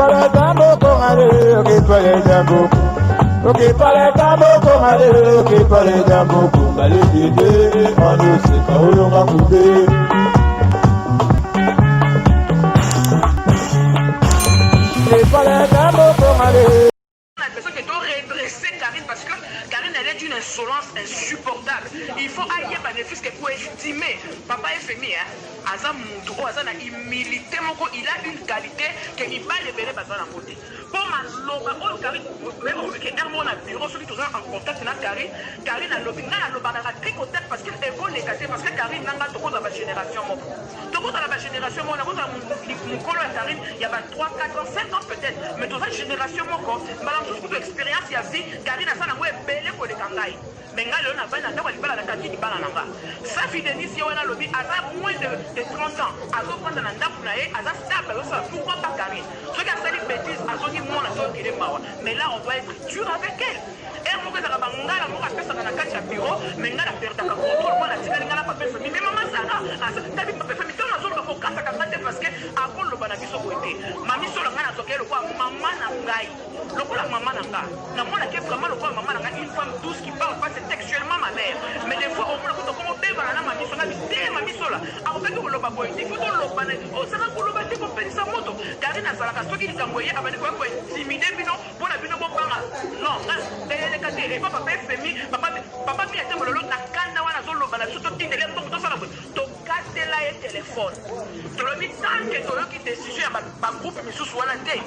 para tambo con ale, ok para tambo. Ok para tambo con ale, ok para tambo con ale, dide, anu se kaolo makude. Ok para tambo con ale. Karine parce que Karine elle est d'une insolence insupportable. Il faut ailleurs bénéfice que pour estimer papa FMI aza mutu o aza na humilité moko, il a une qualité que il va libérer bazana na côté. Pour ma loba o Karine même au que un mot na bureau celui toujours en contact na Karine na lobi na loba na tricoter parce qu'il est bon les casser parce que Karine nanga to koza ba génération moko. To koza la génération moko na koza mon kolo ya Karine il y a 3 4 ans 5 ans peut-être mais to génération moko malam tout expérience ya vie Karine a ça na belé pour les kangai mais nga le na bana ndako libala na kati bana nanga sa Denis yo na lobi aza moins de 30 ans azo prendre na ndako na ye aza stable ça pourquoi pas Karine ce qui a fait des bêtises azo ni moi na so qui est mawa mais là on doit être dur avec elle et mon ka ba ngala mo ka pesa na kati ya bureau mais ngala perdre ka contrôle moi na tikali ngala pa pesa mais maman ça tabi pa pesa mais tona zo ba ko kata kata parce que avant le bana biso ko été mami so ngana toke le kwa maman na ngai lokola maman na nga na mona ke vraiment lokola maman na nga une femme douce qui parle pas textuellement ma mère mais des fois au moins quand on beba na mami so na bité mami so la a obengi ko loba politique faut to loba na o saka ko loba te ko pensa moto Karine azala ka soki likambo ye abane ko intimider bino pona bino bo banga non le kate et papa FMI papa mi atembo lolo na kanda wana zo loba na soto tindele to sala to katela ye téléphone to lobi tant que to yoki décision ba groupe misusu wana te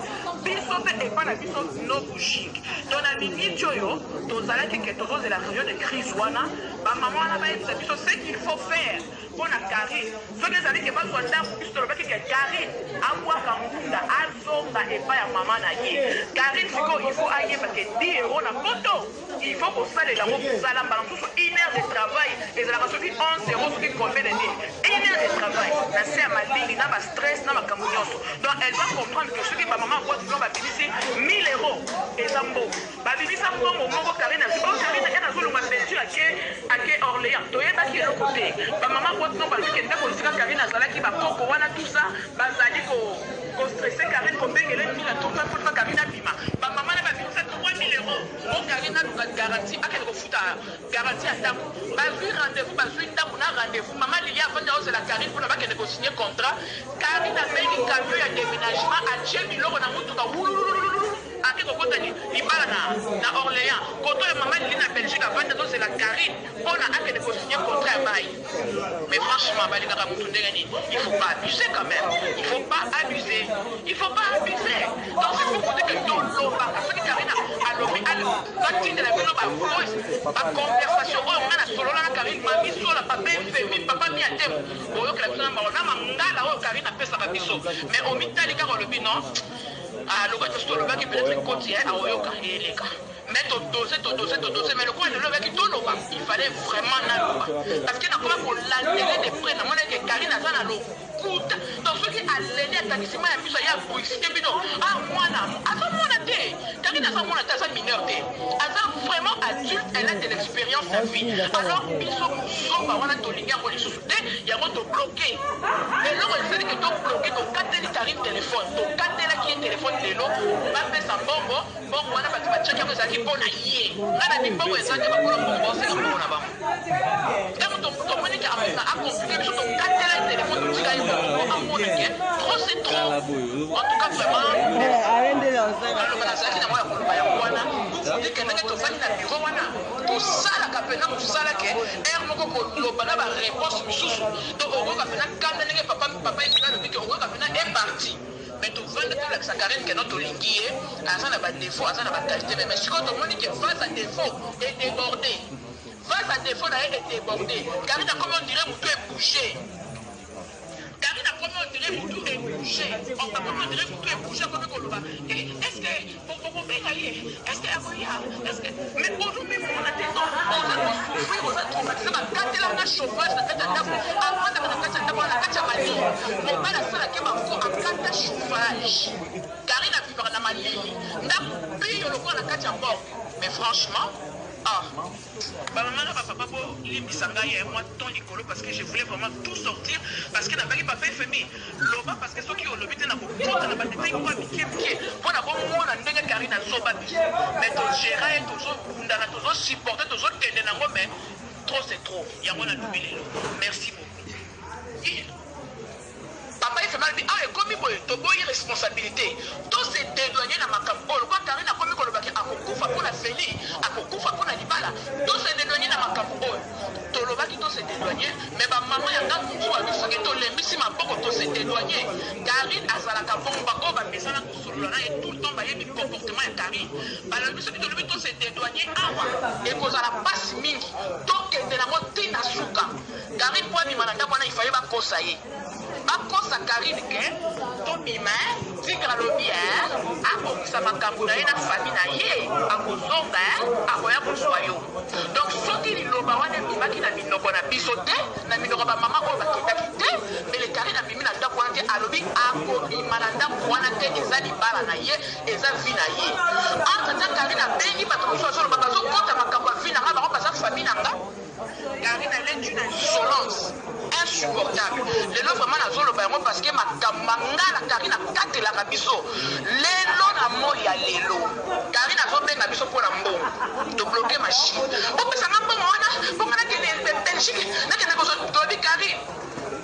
biso pe e pa na biso no bushing to na mingi choyo to zala ke to zo la région de crise wana ba maman wana ba yebisa biso ce qu'il faut faire pour na Karine so que zali ke ba so ndako biso to lobi ke Karine abwa kambunda azonga e pa ya maman na ye Karine siko il faut aye parce que 10 euros na konto il faut ko sala la mo sala balanço 1 heure de travail et la raison qui 11 euros ce qui combien de nuit 1 heure de travail na c'est à malini na ba stress na ba kamunyoso donc elle doit comprendre que ce que ba maman voit toujours ba bibisi 1000 euros et zambo ba bibisa mbongo moko Karine a Karine yana zolo ma Belgique ake Orléans to yeba ki le côté ba maman voit non ba ki ndako sika Karine azala ki ba koko wana tout ça ba zali ko stresser Karine ko bengele ni la tout pour pas Karine bima ba maman na ba bibisa 3000 euros o Karine a garantie akele ko futa garantie atako ba vu rendez-vous ba vu ndako na rendez-vous maman Lilia avant de la Karine pour na ba kene ko signer contrat Karine a bengi camion ya déménagement a Jemiloko na mutuka ake kokota ni libala na Orléans koto ya maman Lili na Belgique avant de c'est la Karine pour na akene ko signer contrat bail mais franchement ba lingaka mutu ndengani il faut pas abuser quand même il faut pas abuser donc c'est pour dire que dans l'eau parce que Karine a lobi quand tu la bino ba voice ba conversation o ngana solo na Karine mami sola papa FMI papa mi atem oyo que la bino na mangala o Karine pesa ba biso mais au mitali ka lobi non ah le gars tout le gars qui peut être côtier à oyoka et les gars mais to doser mais le quoi le gars qui tourne il fallait vraiment na parce que na comment pour l'altérer des près na mona que Karine a ça na lo kuta donc ce qui a l'aidé à taxima ya biso ya publicité bino ah moi na té Karine a ça moi na ça mineur té aza vraiment adulte elle a de l'expérience à vie alors biso so ba wana to linga ko lisusu té ya mo to bloquer et là on sait que to bloquer to kateli Karine téléphone to katela qui téléphone lelo ba pesa mbongo wana ba ba check ça qui bon aïe ngana ni mbongo ezaki ba kolo mbongo c'est comme on a ba donc to moni ka a compliqué biso to katela téléphone to tika yo trop c'est trop en tout cas vraiment alors bana zaki na moi ko ba ya wana dit que ndenge to fani na bureau wana to sala ka pena ko sala ke moko ko lo bana ba réponse misusu donc on va faire quand ndenge papa il va le dire on va faire est parti mais tout vendre tout la Karine que notre linguier ça n'a pas de défaut ça n'a pas de qualité mais si quand on dit que face à défaut est débordé face à défaut là est débordé Karine comment on dirait vous est bouché Karine comment on dirait vous est bouché on va comment on dirait vous est bouché comme Koloba est-ce que pour bégayer est-ce que est-ce que mais aujourd'hui on a des temps on a souffrir on a traumatisé ma quand là on a chauffage na kata ndako avant de na kata ndako na kata mali mon bala sala ke ba ko en kata chauffage Karine a vivre na malili ndako pire le ko na kata mboko mais franchement ah bah maman là papa pour limbisanga hier moi ton nicolo parce que je voulais vraiment tout sortir parce que n'a pas FMI loba parce que ceux qui ont lobby na ko contre na badetail moko ya mike mpona bomona ndenge Karine azoba biso mais togéra ye tozobundana tozosupporte tozokende nango mais trop c'est trop yango nalobi lelo merci beaucoup papa il fait mal ah ekomi boye toboyi responsabilité to se dédouaner na makambo oyo kwa Karine akomi kolobaki akokufa mpona feli akokufa mpona libala to se dédouaner na makambo oyo tolobaki to se dédouaner mais bamama ya nga motu abi soki tolembisi maboko to se dédouaner Karine azalaka bomba oyo bapesana kosolola na ye tout le temps bayebi comportement ya Karine balobi soki tolobi to se dédouaner awa ekozala mpasi mingi tokende nango ntina suka Karine po abima na ndako wana ifaye bakosa ye bakosa Karine ke tobima tigre alobi akokisa makambo na ye na fami na ye akozonga akoya kozwa yo donc soki liloba wana ebimaki na minoko na biso te na minoko bamama oyo bakendaki te mele Karine abimi na ndako wana te alobi akobima na ndako wana te eza libala na ye eza vi na ye entretien Karine abengi bato mosusu azoloba bazokota makambo ya vi na nga bango baza fami na nga Karine elle est une insolence insupportable lelo vraiment nazoloba yango parce que makambo mangala Karine akatelaka biso lelo na moi ya lelo Karine azobenga biso mpona mbongo tobloke machine opesanga mbongo wana mbongo nakende Belgique nakende tolobi Karine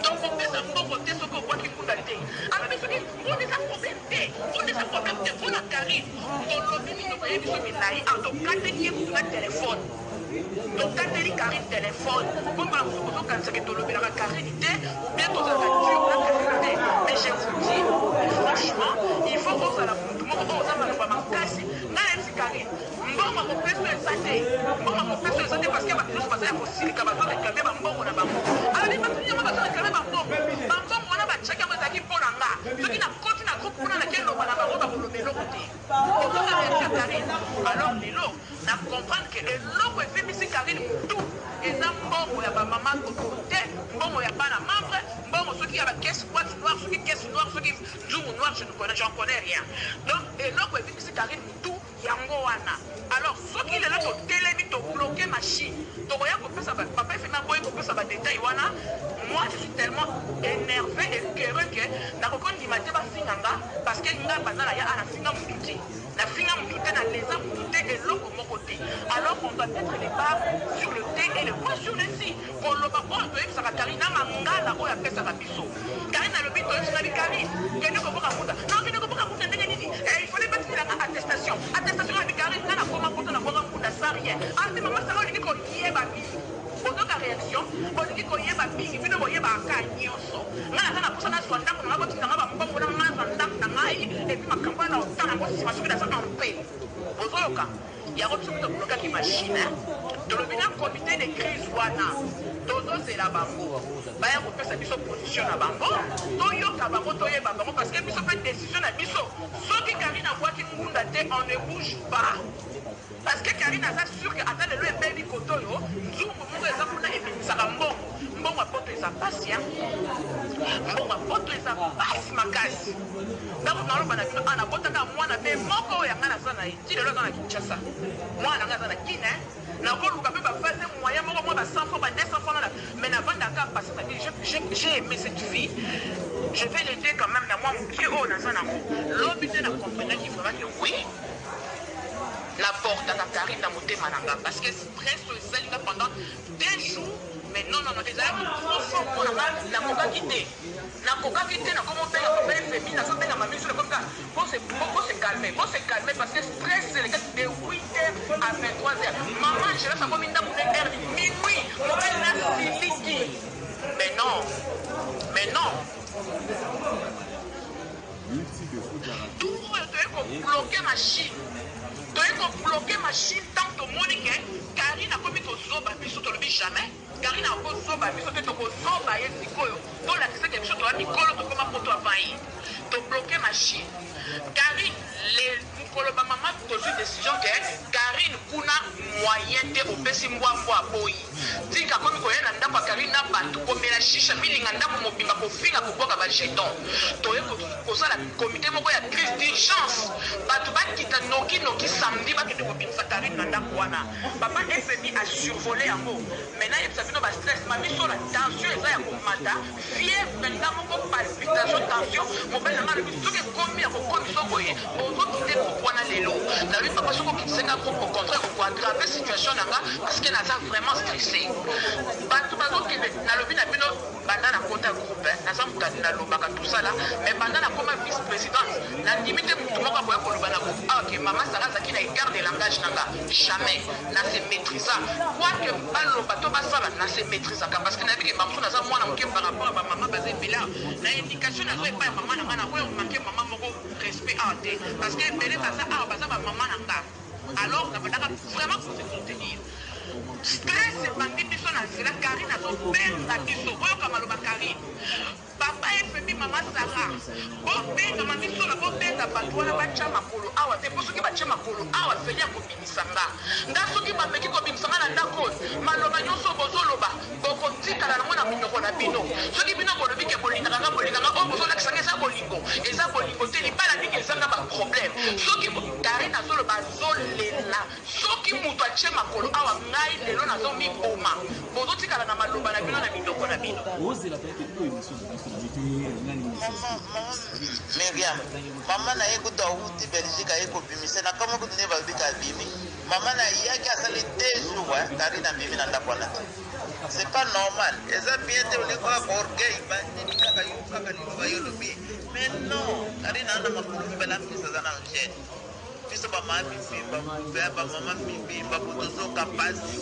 tokopesa mbongo te soki okwaki mbunda te alobi soki mbongo eza problème te mbongo eza problème te mpona Karine tolobi minoko ye biso milai tokateki ye kutu na telefone tokateli Karine téléphone bomona mosuku tokanisaki tolobelaka Karine te ou bien tozalaka dur na Karine te mais je vous dis franchement il faut kozala mutu moko oyo oza maloba makasi ngai nayebisi Karine mbongo mopeso eza te mbongo mopeso eza te parce que bato nyonso baza ya kosilika bazoreklame bambongo na bango alobi bato nyonso bazoreklame bambongo wana batiaki yango ezalaki mpo na nga soki nakoti na groupe kuna nakeloba na bango bakoloba eloko te ozoka réaction ya Karine alors lelo na comprendre ke eloko efimisi Karine mutu eza mbongo ya bamama te mbongo ya bana membre mbongo soki ya bakese boîte noire soki kese noire soki nzungu noire j'en connais rien donc eloko efimisi Karine mutu yango wana alors soki lelo totelemi tobloke machine tokoya kopesa papa efema boye kopesa badetail wana moi je suis tellement énervé et écœureux que nakokondima te bafinganga parce que nga bazala ya anafinga mutu te nafinga mutu te na leza mutu te eloko moko te alors on doit mettre les barres sur le T et le point sur le si koloba oyo toyebisaka Karine na mangala oyo apesaka biso Karine alobi toyebisaka bi Karine kende koboka muta non kende koboka muta ndenge nini il fallait batilanga attestation ya bi Karine nga nakoma poto na bonga muta sa rien ate mama sanga olingi koyeba mingi ozoka réaction olingi koyeba mingi bino boyebaka nyonso nga naza na posa nazwa ndako nanga botitanga bambongo na nga nazwa ndako na ngai epi makambo wana otala yango nsima soki nazaka mpe ozoyoka yango biso toblokaki machine tolobi na comité de crise wana tozozela bango baya kopesa biso position na bango toyoka bango toyeba bango parce que biso mpe décision na biso soki Karine abwaki ngunda te on ne bouge pas parce que Karine aza sûr que ata lelo ebebi koto oyo nzungu moko eza kuna ebimisaka mbongo ya poto eza pasi mbongo ya poto eza pasi makasi ntango naloba na bino anabotaka mwana mpe moko oyo yanga naza na ye ti lelo aza na Kinshasa mwana nga aza na Kine nakoluka mpe bafase moyen moko mwa ba 100 francs ba 200 francs nana mais navandaka pasi na j'ai aimé cette fille je vais l'aider quand même na mwa mokie oyo naza nango lobi te na comprenaki vraiment que oui la porte à Karine na motema nanga parce que stress esalinga pendant 2 jours mais non ezalaki trop fort mpona nga nakokaki te nakomobenga papa efemi nazobenga mamiso comme ça faut se calmer parce que stress elekaki de 8h à 23h maman je reste encore minda pour heure minuit mobile na siliki mais non tout oyo toyei kobloke machine tant tomoni ke Karine akomi kozoba biso tolobi jamais Karine akozoba biso te tokozoba ye sikoyo tolakisaki biso toya mikolo tokoma poto avant ye tobloke machine Karine, pour le maman, tu as une décision que Karine, kuna moyen de opérer moi fois boy. Dis que comme il y a un endroit Karine n'a pas tout comme la chicha, mais il y a un endroit où il faut finir pour boire avec jeton. Tu as pour ça la comité moi il y a crise d'urgence. Bah tu vas quitter noki samedi, bah tu te copines ça Karine n'a pas papa FMI a survolé en haut. Maintenant il s'agit de stress, ma mise sur la tension et ça y a augmenté. Fièvre maintenant mon palpitation, tension, mon bel amant le tout est combien au commission boyer. Quitter pour prendre les lots. La vie papa sur qui s'est au contraire pour aggraver situation là parce qu'elle a vraiment stressé. Bato qui na lobi na bino banda na compte groupe na sam na lobaka tout ça là mais banda na comme vice-présidente la limite tout moko boya ko lobana ko OK maman Sarah Zaki na garde langage nanga jamais na se maîtrisa quoi que balo bato basala na se maîtrisa parce que na bi ke mamso na za mwana moke par rapport à maman basé bila na indication na zo pas maman na ngana ko manquer maman moko respect ante parce que belé basa ba maman nanga alors na badaka vraiment pour se contenir stress bandi biso na nzela Karine azobenga biso oyoka maloba Karine papa FMI mama Sarah bobenga mamiso na bobenga bato wana batya makolo awa te po soki batya makolo awa feli ya kobimisanga nga soki bameki kobimisanga na ndako maloba nyonso bozoloba bokotikala nango na minoko na bino soki bino bolobi ke bolingaka oyo bozolakisanga eza bolingo te libala ndenge ezanga baproblème soki Karine azoloba azolela soki moto atye makolo awa ngai lelo nazomiboma bozotikala na maloba na bino na minoko na bino Miriam, maman na écouté outi Belgique a écouté mais c'est na comment que ne va bika bimi. Maman na yaki a sali 2 jours Karine a bimi na ndakwana. C'est pas normal. Eza bien te ole kwa orgueil ba ni kaka ni yo lobi. Mais non, Karine ana makulu bela mpisa za na njeni. Pisa ba mami bimba ba mama bimba botozo kapasi.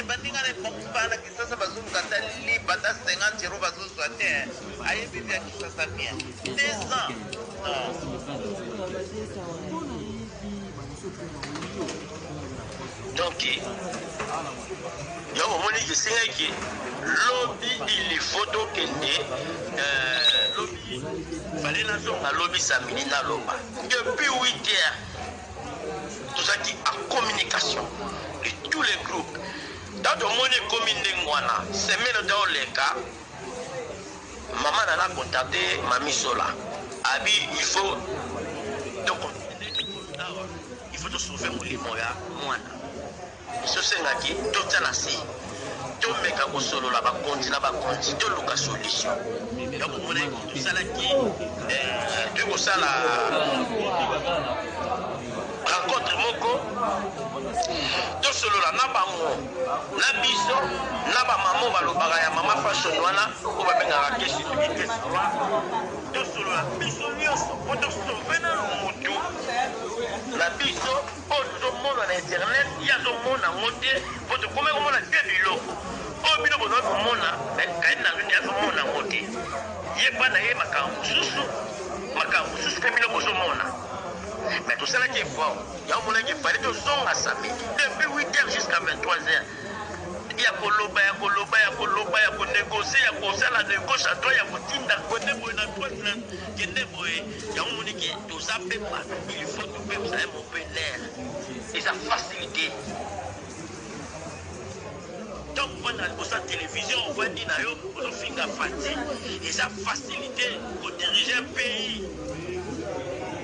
Bandinga ne pokpana kisasa bazulu kata li bata 50 euros bazulu swate. Aye bibi kisasa mia. 2 ans. Donc, il y a un moment qui lobby, il faut donc lobby, fallait la zone à lobby samedi na loba. Depuis 8 heures, tout ça qui a communication de tous les groupes. Dans le monde commune semaine dans les cas, maman a contacté Mami Sola. Abi, il faut donc il faut te sauver mon limoya, moi. Ce c'est là qui tout ça là si tout mec à solo là bas continue tout le cas solution. Donc on est tout ça là qui tout ça là rencontre moko tout solo là na bango na biso na ba maman ba lobaka ya mama fashion wana ko ba benga kesi tout solo là biso nyonso pour te sauver na moto la biso au monde en internet il y a au monde en mode pour te comment on a deux biloko au bino bozo mona mais quand na vient au monde en mode yé pas na yé makambo susu que bino bozo mona mais tout ça là qui est fort il y a un monde qui fallait de son à samedi depuis 8h jusqu'à 23h il y a koloba ya négocier ya kosala de gauche à droite ya kotinda côté boy na droite na kende boy ya moni ki tout ça peut pas il faut que vous avez mon pénère et ça facilité donc pendant la télévision on va dire na yo on finga fati et ça facilité pour diriger un pays.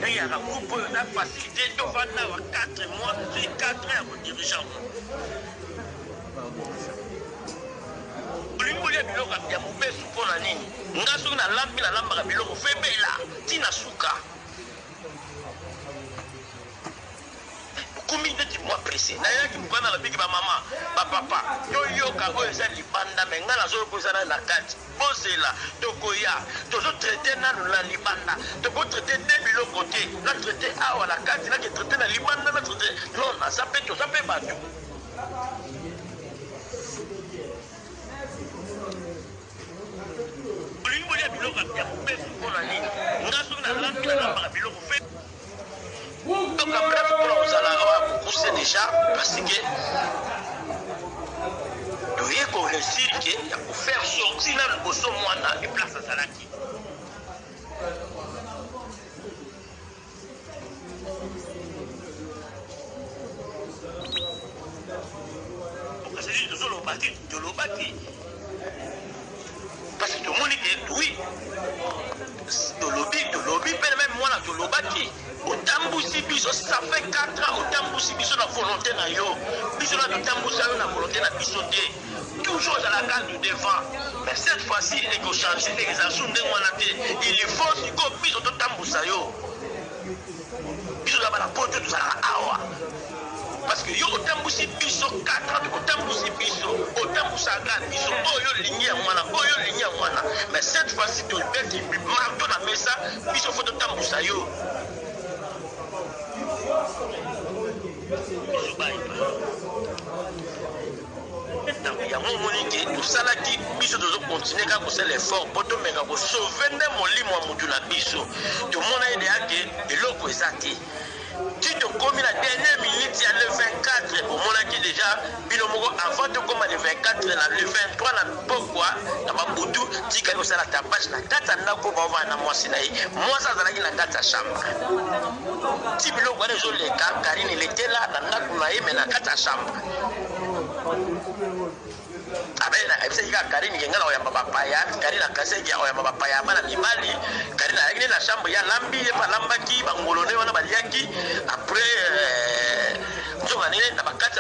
Il y a un groupe qui a facilité de vendre 4 mois, c'est 4 ans pour diriger. Olimbolia biloko ya mobesu mpona nini nga soki nalambi nalambaka biloko febela ntina suka okumi neti mwa presse nayaki mokana nalobiki bamama bapapa toyoka oyo eza libanda me nga nazokozana na kati bozela tokoya tozotraite nano na libanda tokotraite te biloko te natraite awa na kati naketraite na libanda natraite non naza mpe toza mpe bato olimbolia biloko ya mobesu mpona nini nga soki nalambi nalambaka biloko fe donc après mpona kozala kokuse déjà parce que toye koréussir ke ya kofaire sortir na liboso mwana eplace azalaki parti tolobaki parce que tomoni ke oui tolobi mpe même mwana tolobaki otambusi biso ça fait 4 ans otambusi biso na volonté na yo biso na totambusa yo na volonté na biso te toujours à la carte du devant mais cette fois-ci ekochange ezasu ndenge wana te il faut siko biso totambusa yo biso na bana poto tozalaka awa parce que yo otambusi biso 4 ans otambusi biso otambusaka biso oyo lingi ya mwana mais cette fois-ci tobeti marto na mesa biso fo totambusa yo biso bayiba yango omoni ke tosalaki biso tozokontinue kaka kosala effort mpo tomeka kosauve nde molimo ya motu na biso tomona ede yake eloko eza te ti tokomi na dernière minute ya le 24 omonaki déjà bino moko avant tokóma le 24 na le 23 na pokwa na babutu tikali kosala tapage na kati ya ndako baovana na mwasi na ye mwasi azalaki na kati ya chambre ti biloko wana ezoleka karine letela na ndako na ye me na kati ya chambre abena ebisaki kaka karine kenga na oyamba bapaya karine akaseki oyamba bapaya bana mibali karine ayaki na chambre ya lambi ye balambaki bangolone wana baliaki après nzonga nene na bakati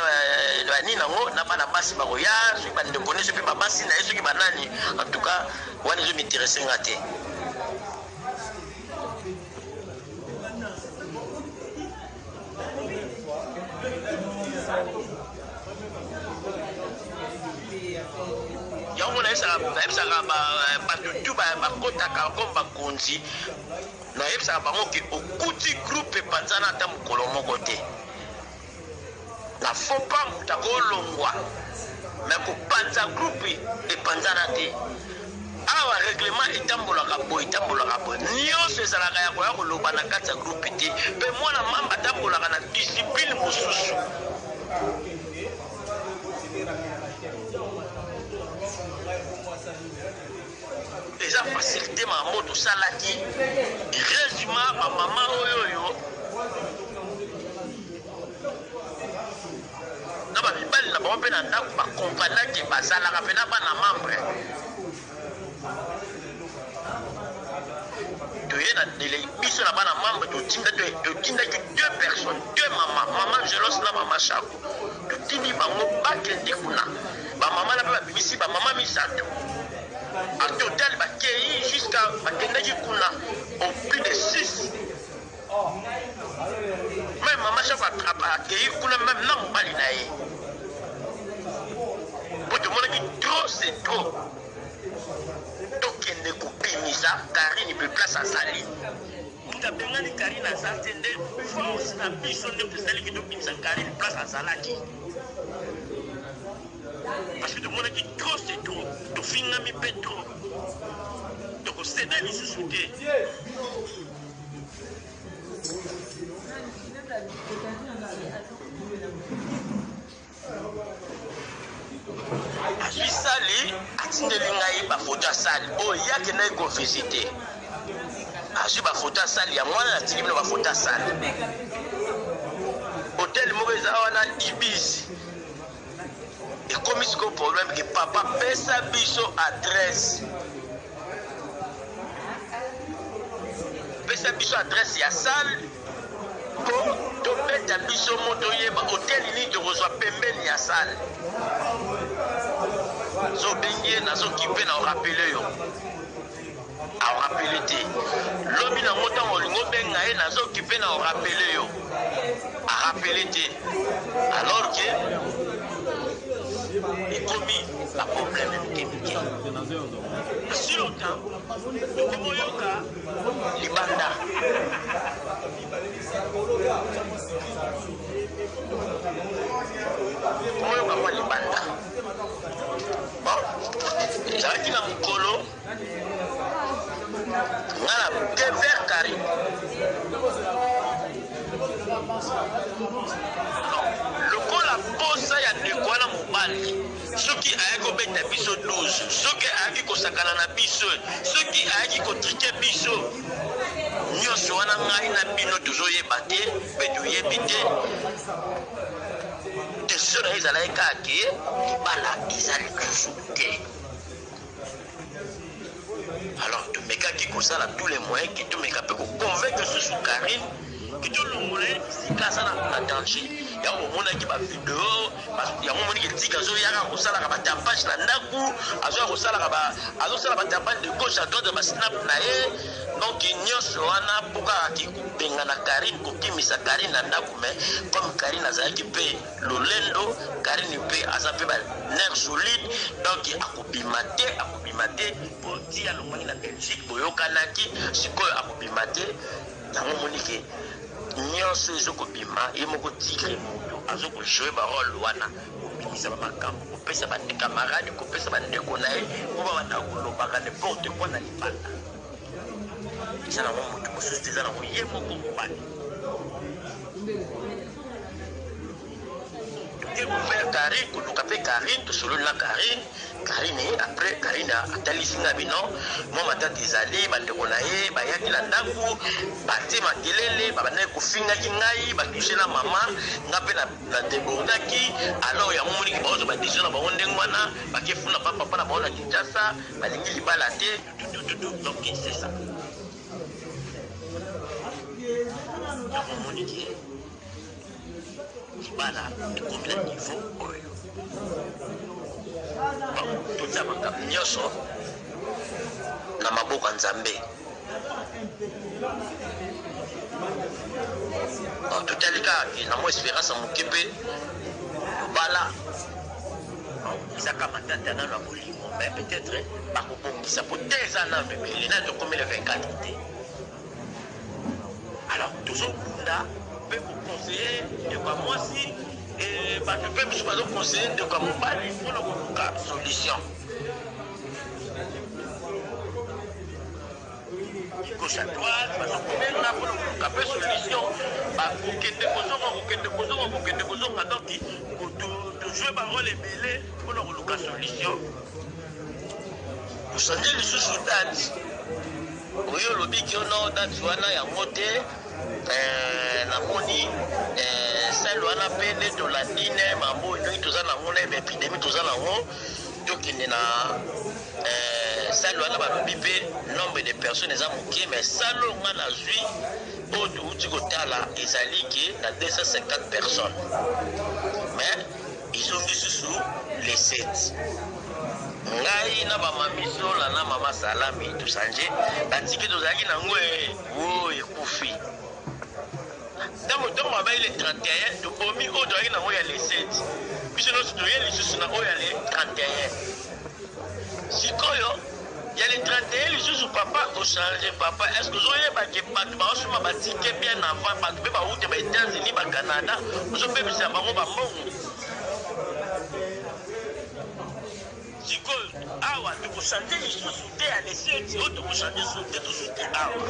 banini nango na bana basi bakoya soki bandeko ne soki babasi na ye soki banani en tout cas wana ezominteresse nga te yango nayebisaka bato tu bakotaka comme bakonzi nayebisaka bango ke okuti groupe epanzana ata mokolo moko te na faut pas moto akolongwa me kopanza groupe epanzana te awa règlement etambolaka boye nyonso ezalaka ya koya koloba na kati ya groupe te mpe mwana mamba atambolaka na discipline mosusu eza facilité mambo tosalaki résumé bamama oyo na bamibali na bango mpe na ndako bakompanaki bazalaka mpe na bana membre toye na delei biso na bana membre totindaki 2 personnes 2 mama Gelos na mama Shako totindi bango bakende kuna bamama na mpe babimisi bamama misato à total bakei jusqu'à bakendaki kuna au plus de 6 même maman Shako akei kuna même na mobali na ye po tomonaki trop c'est trop tokende kopimisa Karine pe place azali mutu abengani Karine aza te nde force na biso nde tosalaki topimisa Karine place azalaki parce que tomonaki trop c'est trop tofingami mpe trop tokosede lisusu te azwi sali atindeli ngai bafoto ya sali oyo yake nai kovisite azwi bafoto ya sali ya mwana natindi bino bafoto ya sali hotel moko eza wana ibisi ekomi siko problème ke papa pesa biso adresse ya salle po tobeta biso moto oyeba hotel nini tokozwa pembeni ya salle zobengi nazokipe na orapele yo aorapele te lobi nango ntango olingo obenga ye nazokipe na orapele yo arapele te alors que ekomi baproblème mike si longtemps tokomoyoka libanda komoyoka mwa libanda bon ezalaki na mokolo nga na dever Karine lokola posa ya ndeko wana mobali soki ayaki kobeta biso 12 soki ayaki kosakana na biso soki ayaki kotrike biso nyonso wana ngai na bino tozoyeba te mpe toyebi te intention na ezala ekake libala eza lisusu te. Alors tomekaki kosala tous les moyens ki tomeka mpe koconvaincre susu Karine ki tolongola ye bisika aza na danger. Yango omonaki bavideo yango omoniki etika azoyaka kosalaka batapage na ndako, azoya kosala batapage de gauche à droite ya basnap na ye. Donc nyonso wana mpoka akikobenga na Karine kokimisa Karine na ndako, mais comme Karine azalaki mpe lolendo, Karine mpe aza mpe baner solide, donc akobima te po tia lomoni na Belgique boyokanaki, sikoyo akobima te. Yango omoniki nyonso ezokobima ye moko tigre moto azokojoue barole wana kobimisa bamakambo, kopesa bandekamarade, kopesa bandeko na ye mpo babanda kolobaka n'importe quoi na libanda. Eza nango moto mosusu te, eza nango ye moko mobali. toke kofer Karine koluka mpe Karine tosololi na Karine après Karine atalisi nga bino mwa matata ezali bandeko na ye bayaki na ndako batie makelele babandaki kofingaki ngai batushe na mama nga mpe na debordaki. Alors yango moniki baozo badesio na bango ndenge wana bakefuna papa na bango na Kinshasa balingi libala te. Donc c'est ça. Yango moniki libala ekomi na niveau oyo totia makambo nyonso na maboko ya Nzambe. Totali kaka na mwa espérance moke mpe libala ezaka matata nano ya bolingo, mais peut-être bakobongisa po te eza nano ebele na tokomi le 24 te. Alors tozobunda mpe koconseiller ndeko ya mwasi bato mpe biso bazoconseiller ndeko ya mobali mpona koluka solution gauche à droite, bazokobenga mpona koluka mpe solution kokende kozonga donc tozwe barole ebele mpona koluka solution. Kosanje lisusu date oyo olobiki ono date wana yango te. Namoni sale wana mpe nde tolandine mambo ndenge toza nango na epidemi toza nango tokende na sale wana balobi mpe nombre de personnes eza moke, mais sale nga nazwi oyo touti kotala ezali ke na 250 personnes, mais izongi susu les 7 ngai na bamamisola na mama Salami tosanje batike tozalaki nango ekufi. Ntango mabai le 31 tokomi oyo toyaki nango ya le 7 biso nyonso toye lisusu na oyo ya le 31. Sikoyo ya le 31 lisusu papa ochange papa est-ce que ozoyebake bato baosoma batike bien avant bato mpe bauta ba États-Unis ba Canada ozopebisa bango bambongo. Sikoyo awa tokochange lisusu te ya le 7 oyo tokochange su te tosu te awa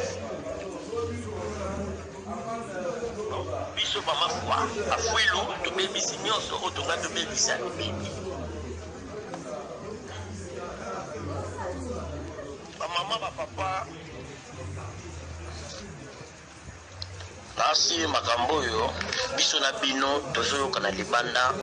biso bamafwa afwilu tobebisi nyonso oyo tonga tobebisa libebi. Bamama bapapa nasi makambo oyo biso na bino tozoyoka na libanda.